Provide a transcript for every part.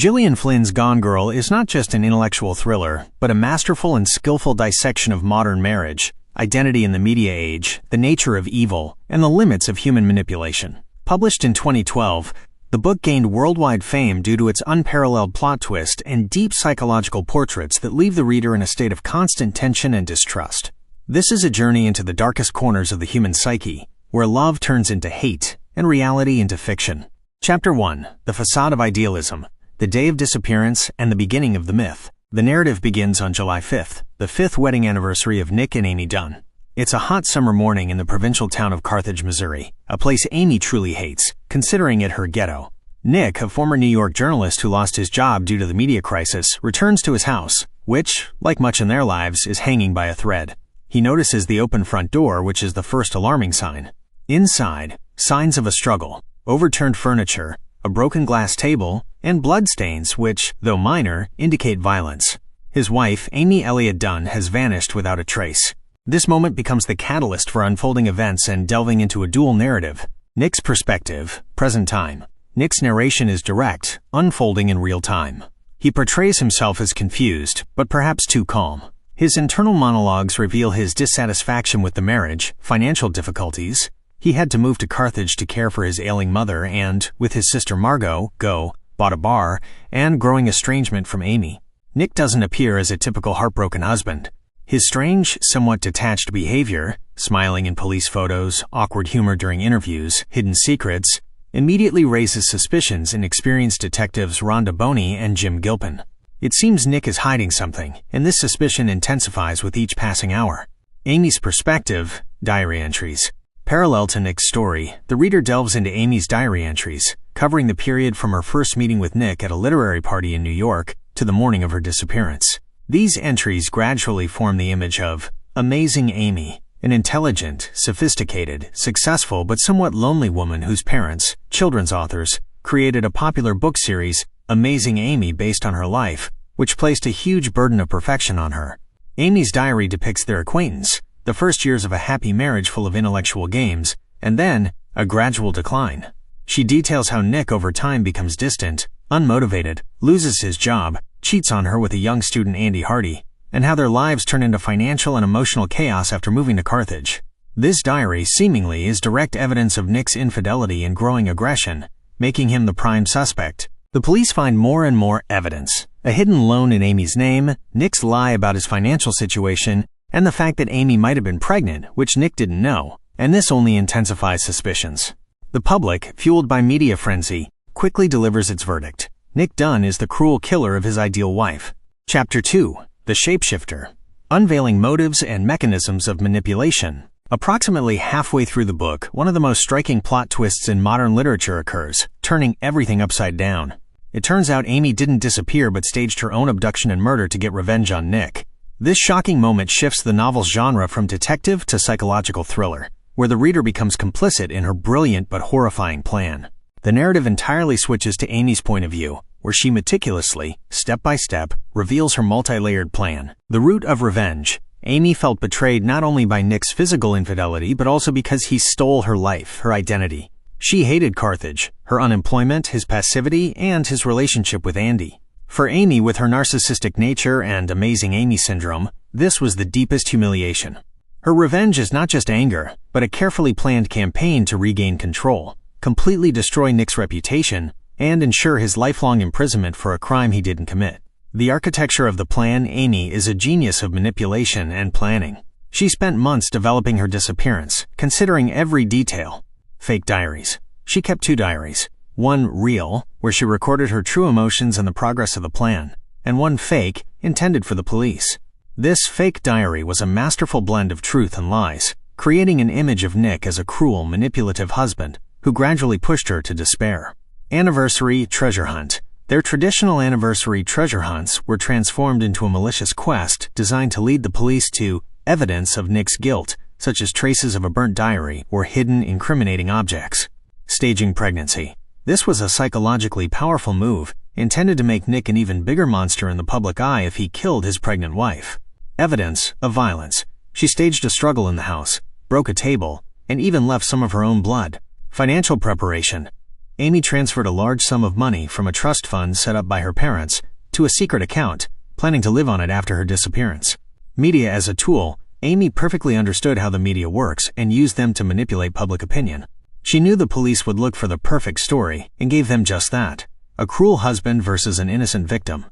Gillian Flynn's Gone Girl is not just an intellectual thriller, but a masterful and skillful dissection of modern marriage, identity in the media age, the nature of evil, and the limits of human manipulation. Published in 2012, the book gained worldwide fame due to its unparalleled plot twist and deep psychological portraits that leave the reader in a state of constant tension and distrust. This is a journey into the darkest corners of the human psyche, where love turns into hate and reality into fiction. Chapter 1. The Facade of Idealism. The Day of Disappearance and the Beginning of the Myth. The narrative begins on July 5th, the 5th wedding anniversary of Nick and Amy Dunne. It's a hot summer morning in the provincial town of Carthage, Missouri, a place Amy truly hates, considering it her ghetto. Nick, a former New York journalist who lost his job due to the media crisis, returns to his house, which, like much in their lives, is hanging by a thread. He notices the open front door, which is the first alarming sign. Inside, signs of a struggle, overturned furniture, a broken glass table, and bloodstains which, though minor, indicate violence. His wife, Amy Elliott Dunne, has vanished without a trace. This moment becomes the catalyst for unfolding events and delving into a dual narrative. Nick's perspective, present time. Nick's narration is direct, unfolding in real time. He portrays himself as confused, but perhaps too calm. His internal monologues reveal his dissatisfaction with the marriage, financial difficulties. He had to move to Carthage to care for his ailing mother and, with his sister Margot, bought a bar, and growing estrangement from Amy. Nick doesn't appear as a typical heartbroken husband. His strange, somewhat detached behavior, smiling in police photos, awkward humor during interviews, hidden secrets, immediately raises suspicions in experienced detectives Rhonda Boney and Jim Gilpin. It seems Nick is hiding something, and this suspicion intensifies with each passing hour. Amy's perspective, diary entries. Parallel to Nick's story, the reader delves into Amy's diary entries, covering the period from her first meeting with Nick at a literary party in New York to the morning of her disappearance. These entries gradually form the image of Amazing Amy, an intelligent, sophisticated, successful but somewhat lonely woman whose parents, children's authors, created a popular book series, Amazing Amy, based on her life, which placed a huge burden of perfection on her. Amy's diary depicts their acquaintance, the first years of a happy marriage full of intellectual games, and then a gradual decline. She details how Nick over time becomes distant, unmotivated, loses his job, cheats on her with a young student Andy Hardy, and how their lives turn into financial and emotional chaos after moving to Carthage. This diary, seemingly, is direct evidence of Nick's infidelity and growing aggression, making him the prime suspect. The police find more and more evidence. A hidden loan in Amy's name, Nick's lie about his financial situation, and the fact that Amy might have been pregnant, which Nick didn't know, and this only intensifies suspicions. The public, fueled by media frenzy, quickly delivers its verdict. Nick Dunne is the cruel killer of his ideal wife. Chapter 2. The Shapeshifter. Unveiling motives and mechanisms of manipulation. Approximately halfway through the book, one of the most striking plot twists in modern literature occurs, turning everything upside down. It turns out Amy didn't disappear but staged her own abduction and murder to get revenge on Nick. This shocking moment shifts the novel's genre from detective to psychological thriller, where the reader becomes complicit in her brilliant but horrifying plan. The narrative entirely switches to Amy's point of view, where she meticulously, step by step, reveals her multi-layered plan. The root of revenge. Amy felt betrayed not only by Nick's physical infidelity, but also because he stole her life, her identity. She hated Carthage, her unemployment, his passivity, and his relationship with Andy. For Amy, with her narcissistic nature and Amazing Amy syndrome, this was the deepest humiliation. Her revenge is not just anger, but a carefully planned campaign to regain control, completely destroy Nick's reputation, and ensure his lifelong imprisonment for a crime he didn't commit. The architecture of the plan, Amy is a genius of manipulation and planning. She spent months developing her disappearance, considering every detail. Fake diaries. She kept 2 diaries. One real, where she recorded her true emotions and the progress of the plan, and one fake, intended for the police. This fake diary was a masterful blend of truth and lies, creating an image of Nick as a cruel, manipulative husband who gradually pushed her to despair. Anniversary treasure hunt. Their traditional anniversary treasure hunts were transformed into a malicious quest designed to lead the police to evidence of Nick's guilt, such as traces of a burnt diary or hidden incriminating objects. Staging pregnancy. This was a psychologically powerful move, intended to make Nick an even bigger monster in the public eye if he killed his pregnant wife. Evidence of violence. She staged a struggle in the house, broke a table, and even left some of her own blood. Financial preparation. Amy transferred a large sum of money from a trust fund set up by her parents to a secret account, planning to live on it after her disappearance. Media as a tool, Amy perfectly understood how the media works and used them to manipulate public opinion. She knew the police would look for the perfect story and gave them just that: a cruel husband versus an innocent victim.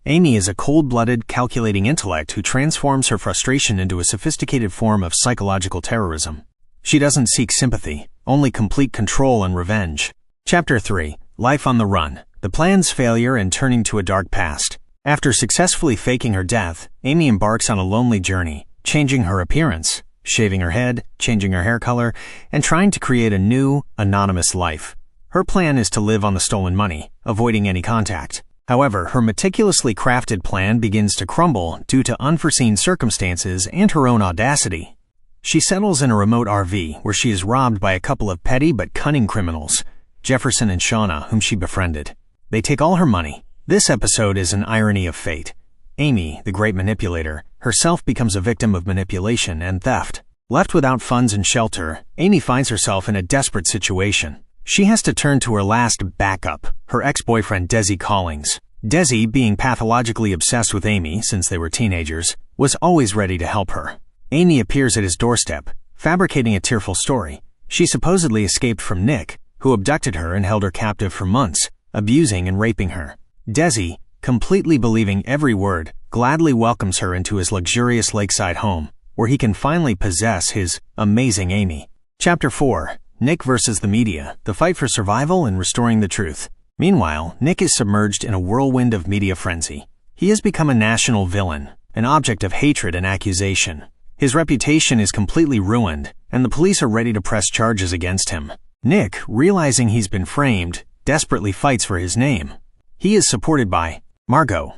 Amy is a cold-blooded, calculating intellect who transforms her frustration into a sophisticated form of psychological terrorism. She doesn't seek sympathy, only complete control and revenge. Chapter 3. Life on the Run. The plan's failure and turning to a dark past. After successfully faking her death, Amy embarks on a lonely journey, changing her appearance, shaving her head, changing her hair color, and trying to create a new, anonymous life. Her plan is to live on the stolen money, avoiding any contact. However, her meticulously crafted plan begins to crumble due to unforeseen circumstances and her own audacity. She settles in a remote RV where she is robbed by a couple of petty but cunning criminals, Jefferson and Shauna, whom she befriended. They take all her money. This episode is an irony of fate. Amy, the great manipulator, herself becomes a victim of manipulation and theft. Left without funds and shelter, Amy finds herself in a desperate situation. She has to turn to her last backup, her ex-boyfriend Desi Collings. Desi, being pathologically obsessed with Amy since they were teenagers, was always ready to help her. Amy appears at his doorstep, fabricating a tearful story. She supposedly escaped from Nick, who abducted her and held her captive for months, abusing and raping her. Desi, completely believing every word, gladly welcomes her into his luxurious lakeside home, where he can finally possess his amazing Amy. Chapter 4. Nick versus the media, the fight for survival and restoring the truth. Meanwhile, Nick is submerged in a whirlwind of media frenzy. He has become a national villain, an object of hatred and accusation. His reputation is completely ruined, and the police are ready to press charges against him. Nick, realizing he's been framed, desperately fights for his name. He is supported by Margot,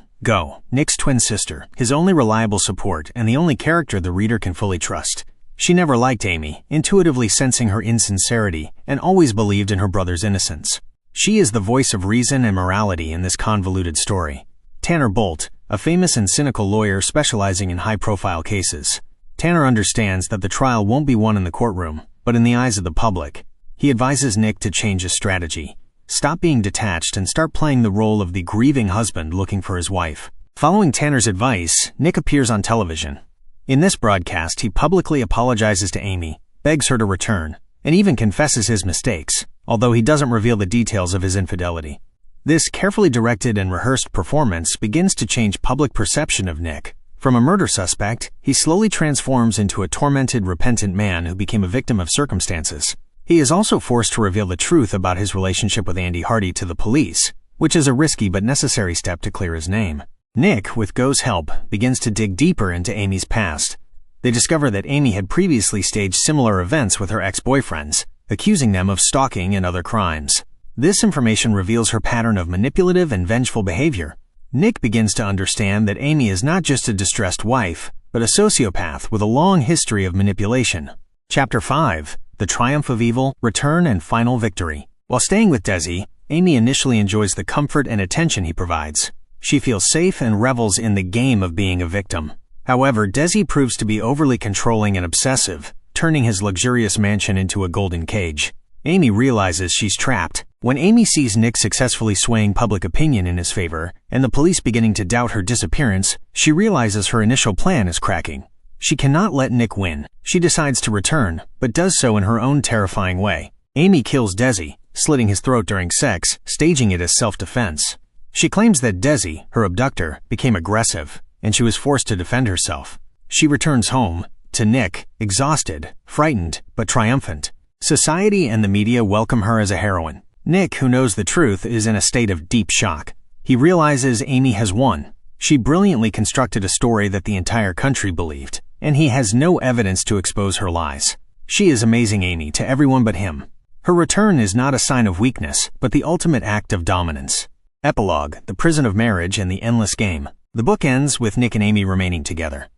Nick's twin sister, his only reliable support and the only character the reader can fully trust. She never liked Amy, intuitively sensing her insincerity, and always believed in her brother's innocence. She is the voice of reason and morality in this convoluted story. Tanner Bolt, a famous and cynical lawyer specializing in high-profile cases. Tanner understands that the trial won't be won in the courtroom, but in the eyes of the public. He advises Nick to change his strategy. Stop being detached and start playing the role of the grieving husband looking for his wife. Following Tanner's advice, Nick appears on television. In this broadcast, he publicly apologizes to Amy, begs her to return, and even confesses his mistakes, although he doesn't reveal the details of his infidelity. This carefully directed and rehearsed performance begins to change public perception of Nick. From a murder suspect, he slowly transforms into a tormented, repentant man who became a victim of circumstances. He is also forced to reveal the truth about his relationship with Andy Hardy to the police, which is a risky but necessary step to clear his name. Nick, with Go's help, begins to dig deeper into Amy's past. They discover that Amy had previously staged similar events with her ex-boyfriends, accusing them of stalking and other crimes. This information reveals her pattern of manipulative and vengeful behavior. Nick begins to understand that Amy is not just a distressed wife, but a sociopath with a long history of manipulation. Chapter 5. The Triumph of Evil, Return and Final Victory. While staying with Desi, Amy initially enjoys the comfort and attention he provides. She feels safe and revels in the game of being a victim. However, Desi proves to be overly controlling and obsessive, turning his luxurious mansion into a golden cage. Amy realizes she's trapped. When Amy sees Nick successfully swaying public opinion in his favor, and the police beginning to doubt her disappearance, she realizes her initial plan is cracking. She cannot let Nick win. She decides to return, but does so in her own terrifying way. Amy kills Desi, slitting his throat during sex, staging it as self-defense. She claims that Desi, her abductor, became aggressive, and she was forced to defend herself. She returns home, to Nick, exhausted, frightened, but triumphant. Society and the media welcome her as a heroine. Nick, who knows the truth, is in a state of deep shock. He realizes Amy has won. She brilliantly constructed a story that the entire country believed, and he has no evidence to expose her lies. She is amazing Amy to everyone but him. Her return is not a sign of weakness, but the ultimate act of dominance. Epilogue, The Prison of Marriage and the Endless Game. The book ends with Nick and Amy remaining together.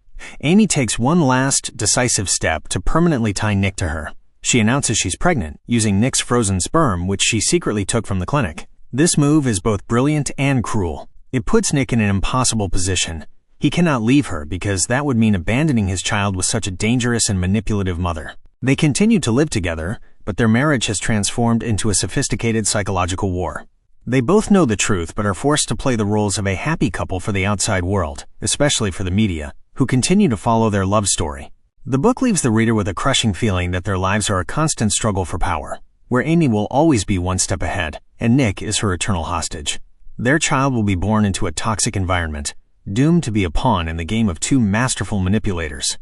Amy takes one last, decisive step to permanently tie Nick to her. She announces she's pregnant, using Nick's frozen sperm, which she secretly took from the clinic. This move is both brilliant and cruel. It puts Nick in an impossible position. He cannot leave her because that would mean abandoning his child with such a dangerous and manipulative mother. They continue to live together, but but their marriage has transformed into a sophisticated psychological war. They both know the truth but are forced to play the roles of a happy couple for the outside world, especially for the media, who continue to follow their love story. The book leaves the reader with a crushing feeling that their lives are a constant struggle for power, where Amy will always be one step ahead, and Nick is her eternal hostage. Their child will be born into a toxic environment, doomed to be a pawn in the game of two masterful manipulators.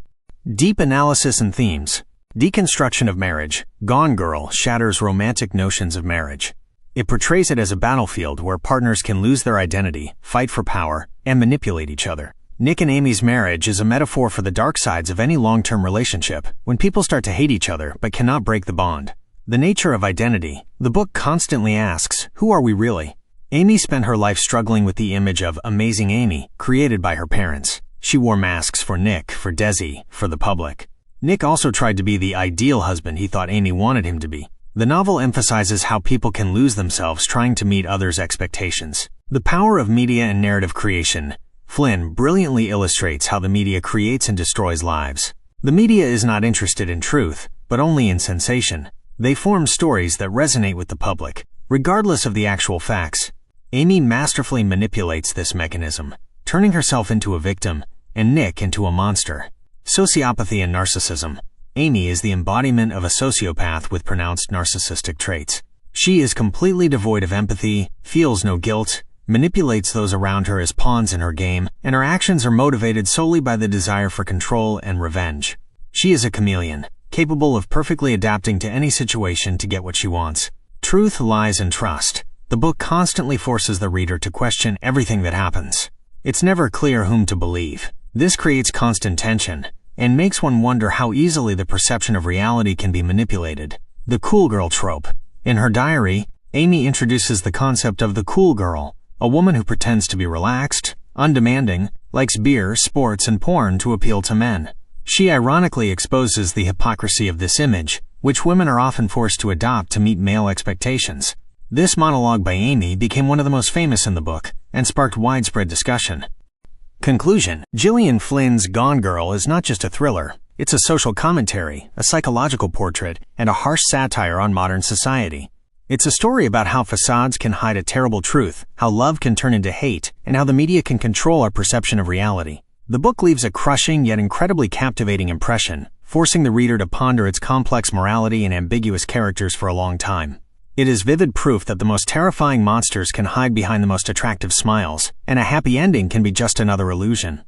Deep analysis and themes. Deconstruction of marriage. Gone Girl shatters romantic notions of marriage. It portrays it as a battlefield where partners can lose their identity, fight for power, and manipulate each other. Nick and Amy's marriage is a metaphor for the dark sides of any long-term relationship, when people start to hate each other but cannot break the bond. The nature of identity. The book constantly asks, who are we really? Amy spent her life struggling with the image of Amazing Amy, created by her parents. She wore masks for Nick, for Desi, for the public. Nick also tried to be the ideal husband he thought Amy wanted him to be. The novel emphasizes how people can lose themselves trying to meet others' expectations. The power of media and narrative creation. Flynn brilliantly illustrates how the media creates and destroys lives. The media is not interested in truth, but only in sensation. They form stories that resonate with the public, regardless of the actual facts. Amy masterfully manipulates this mechanism, turning herself into a victim and Nick into a monster. Sociopathy and narcissism. Amy is the embodiment of a sociopath with pronounced narcissistic traits. She is completely devoid of empathy, feels no guilt, manipulates those around her as pawns in her game, and her actions are motivated solely by the desire for control and revenge. She is a chameleon, capable of perfectly adapting to any situation to get what she wants. Truth, lies, and trust. The book constantly forces the reader to question everything that happens. It's never clear whom to believe. This creates constant tension, and makes one wonder how easily the perception of reality can be manipulated. The cool girl trope. In her diary, Amy introduces the concept of the cool girl, a woman who pretends to be relaxed, undemanding, likes beer, sports, and porn to appeal to men. She ironically exposes the hypocrisy of this image, which women are often forced to adopt to meet male expectations. This monologue by Amy became one of the most famous in the book, and sparked widespread discussion. Conclusion. Gillian Flynn's Gone Girl is not just a thriller. It's a social commentary, a psychological portrait, and a harsh satire on modern society. It's a story about how facades can hide a terrible truth, how love can turn into hate, and how the media can control our perception of reality. The book leaves a crushing yet incredibly captivating impression, forcing the reader to ponder its complex morality and ambiguous characters for a long time. It is vivid proof that the most terrifying monsters can hide behind the most attractive smiles, and a happy ending can be just another illusion.